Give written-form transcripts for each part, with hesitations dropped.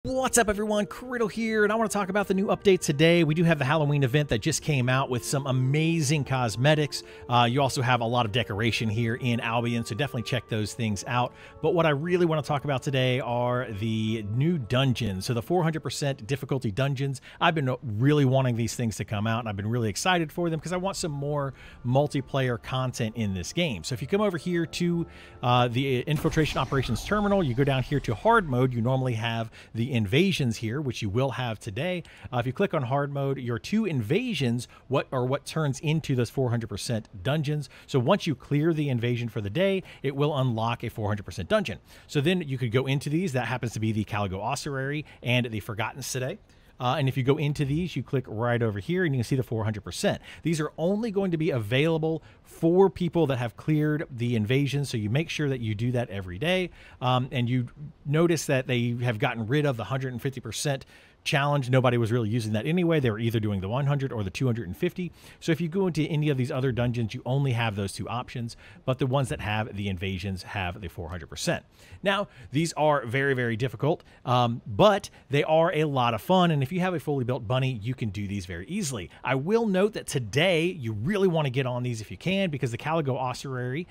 What's up everyone, Kriddle here, and I want to talk about the new update today. We do have the Halloween event that just came out with some amazing cosmetics. You also have a lot of decoration here in Albion, so definitely check those things out. But what I really want to talk about today are the new dungeons. So the 400% difficulty dungeons. I've been really wanting these things to come out, and I've been really excited for them because I want some more multiplayer content in this game. So if you come over here to the Infiltration Operations Terminal, you go down here to hard mode, you normally have the invasions here, which you will have today. If you click on hard mode, your two invasions what turns into those 400% dungeons. So once you clear the invasion for the day, it will unlock a 400% dungeon. So then you could go into these. That happens to be the Caligo Ossuary and the Forgotten today. And if you go into these, you click right over here and you can see the 400%. These are only going to be available for people that have cleared the invasion. So you make sure that you do that every day. And you notice that they have gotten rid of the 150% challenge. Nobody was really using that anyway. They were either doing the 100 or the 250. So if you go into any of these other dungeons, you only have those two options, but the ones that have the invasions have the 400%. Now, these are very, very difficult, but they are a lot of fun. And if you have a fully built bunny, you can do these very easily. I will note that today you really want to get on these if you can, because the Caligo Ossuary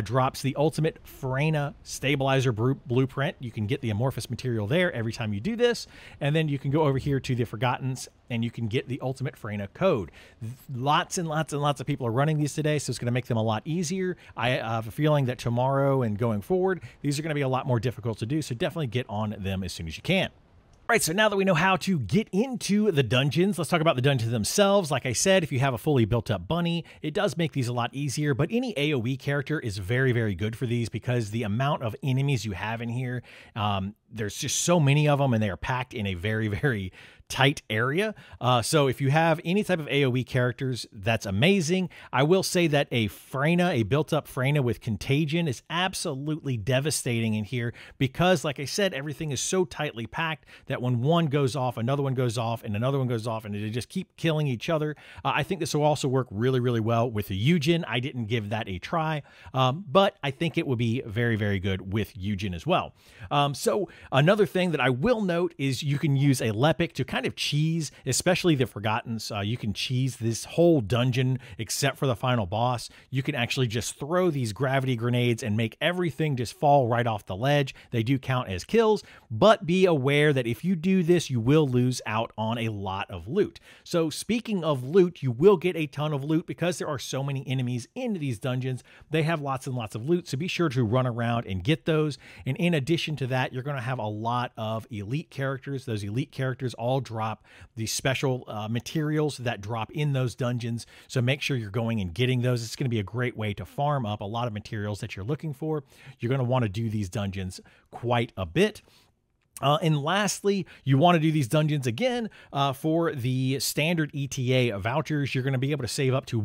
drops the ultimate Freyna stabilizer blueprint. You can get the amorphous material there every time you do this, and then you can go over here to the Forgottens and you can get the ultimate Freyna code. Lots and lots and lots of people are running these today, so it's going to make them a lot easier. I have a feeling that tomorrow and going forward, these are going to be a lot more difficult to do, so definitely get on them as soon as you can. All right, so now that we know how to get into the dungeons, let's talk about the dungeons themselves. Like I said, if you have a fully built up bunny, it does make these a lot easier, but any AoE character is very, very good for these because the amount of enemies you have in here, there's just so many of them and they are packed in a very, very tight area. So if you have any type of AoE characters, that's amazing. I will say that a Freyna, a built-up Freyna with Contagion is absolutely devastating in here because, like I said, everything is so tightly packed that when one goes off, another one goes off, and another one goes off, and they just keep killing each other. I think this will also work really, really well with the Eugen. I didn't give that a try, but I think it would be very, very good with Eugen as well. So another thing that I will note is you can use a Lepic to kind of cheese, especially the Forgottens. You can cheese this whole dungeon except for the final boss. You can actually just throw these gravity grenades and make everything just fall right off the ledge. They do count as kills, but be aware that if you do this, you will lose out on a lot of loot. So speaking of loot, you will get a ton of loot because there are so many enemies in these dungeons. They have lots and lots of loot, so be sure to run around and get those. And in addition to that, you're going to have a lot of elite characters. Those elite characters all drop the special materials that drop in those dungeons. So make sure you're going and getting those. It's going to be a great way to farm up a lot of materials that you're looking for. You're going to want to do these dungeons quite a bit. And lastly, you want to do these dungeons again for the standard ETA vouchers. You're going to be able to save up to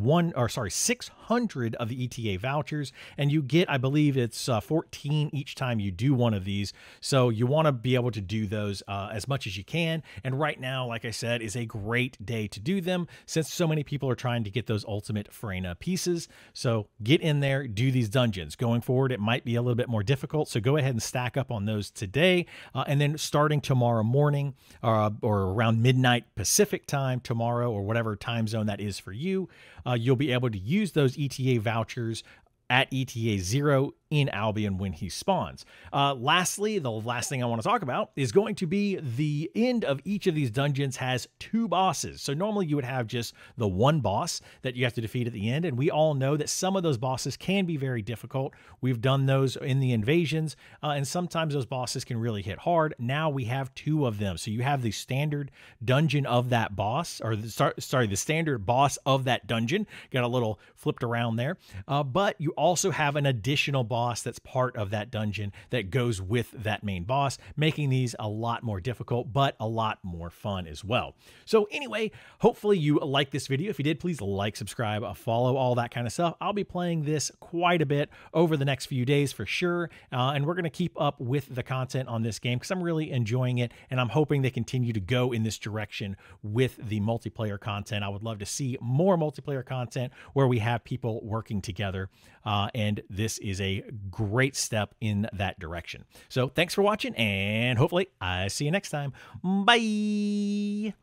600 of the ETA vouchers, and you get, I believe it's 14 each time you do one of these. So you want to be able to do those as much as you can. And right now, like I said, is a great day to do them since so many people are trying to get those ultimate Freyna pieces. So get in there, do these dungeons. Going forward, it might be a little bit more difficult. So go ahead and stack up on those today, and then starting tomorrow morning or around midnight Pacific time tomorrow, or whatever time zone that is for you, you'll be able to use those ETA vouchers at ETA 0 in Albion when he spawns. Lastly, the last thing I want to talk about is going to be the end of each of these dungeons has two bosses. So normally you would have just the one boss that you have to defeat at the end, and we all know that some of those bosses can be very difficult. We've done those in the invasions, and sometimes those bosses can really hit hard. Now we have two of them. So you have the standard dungeon of that boss, or the standard boss of that dungeon. Got a little flipped around there, but you also have an additional boss that's part of that dungeon that goes with that main boss, making these a lot more difficult, but a lot more fun as well. So anyway, hopefully you like this video. If you did, please like, subscribe, follow, all that kind of stuff. I'll be playing this quite a bit over the next few days for sure, and we're going to keep up with the content on this game because I'm really enjoying it, and I'm hoping they continue to go in this direction with the multiplayer content. I would love to see more multiplayer content where we have people working together, and this is a great step in that direction. So thanks for watching, and hopefully I see you next time. Bye.